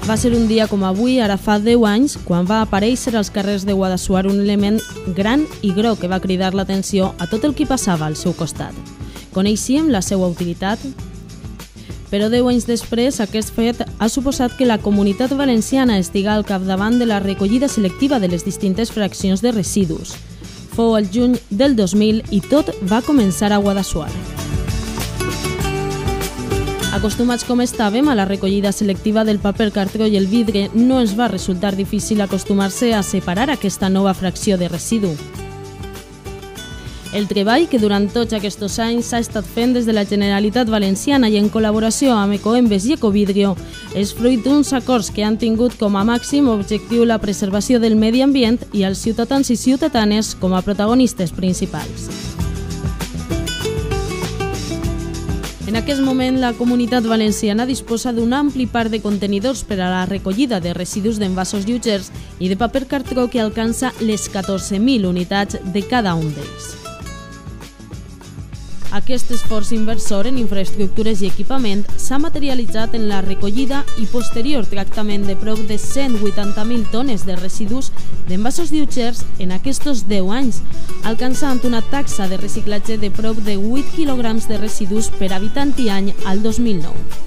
Va ser un dia com avui, ara fa 10 anys, quan va aparèixer als carrers de Guadassuar un element gran i groc que va cridar l'atenció a tot el qui passava al seu costat. Coneixíem la seva utilitat? Però 10 anys després, aquest fet ha suposat que la Comunitat Valenciana estiga al capdavant de la recollida selectiva de les distintes fraccions de residus. Fou el juny del 2000 i tot va començar a Guadassuar. Acostumats com estàvem a la recollida selectiva del paper, cartró i el vidre, no ens va resultar difícil acostumar-se a separar aquesta nova fracció de residu. El treball que durant tots aquests anys s'ha estat fent des de la Generalitat Valenciana i en col·laboració amb Ecoembes i Ecovidrio és fruit d'uns acords que han tingut com a màxim objectiu la preservació del medi ambient i els ciutadans i ciutadanes com a protagonistes principals. En aquest moment, la Comunitat Valenciana disposa d'un ampli parc de contenidors per a la recollida de residus d'envasos lleugers i de paper cartró que alcança les 14.000 unitats de cada un d'ells. Aquest esforç inversor en infraestructures i equipament s'ha materialitzat en la recollida i posterior tractament de prop de 180.000 tones de residus d'envasos lleugers en aquests 10 anys, alcançant una taxa de reciclatge de prop de 8 quilograms de residus per habitant i any al 2009.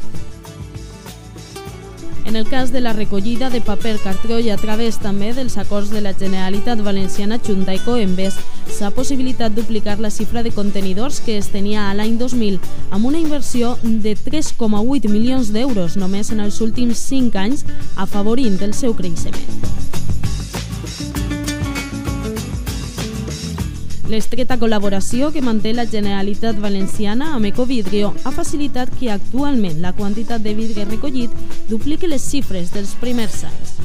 En el cas de la recollida de paper cartró i a través també dels acords de la Generalitat Valenciana junta a Ecoembes, s'ha possibilitat duplicar la xifra de contenidors que es tenia a l'any 2000 amb una inversió de 3,8 milions d'euros només en els últims 5 anys, afavorint el seu creixement. L'estreta col·laboració que manté la Generalitat Valenciana amb Ecovidrio ha facilitat que actualment la quantitat de vidre recollit dupliqui les xifres dels primers anys.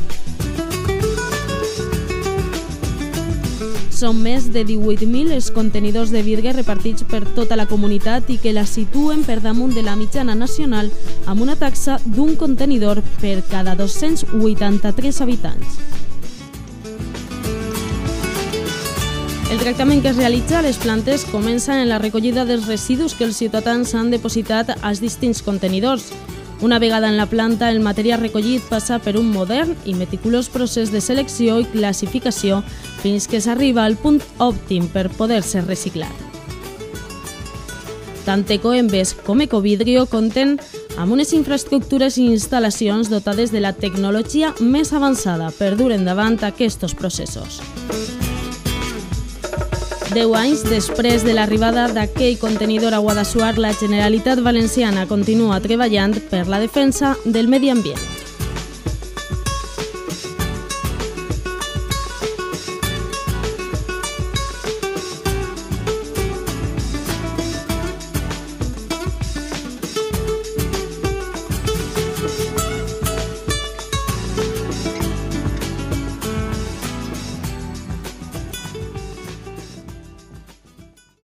Són més de 18.000 els contenidors de vidre repartits per tota la comunitat i que la situen per damunt de la mitjana nacional amb una taxa d'un contenidor per cada 283 habitants. El tractament que es realitza a les plantes comença en la recollida dels residus que els ciutadans han depositat als distints contenidors. Una vegada en la planta, el material recollit passa per un modern i meticulós procés de selecció i classificació fins que s'arriba al punt òptim per poder ser reciclat. Tant Ecoembes com Ecovidrio compten amb unes infraestructures i instal·lacions dotades de la tecnologia més avançada per dur endavant aquests processos. 10 anys després de l'arribada d'aquell contenidor a Guadassuar, la Generalitat Valenciana continua treballant per la defensa del medi ambient.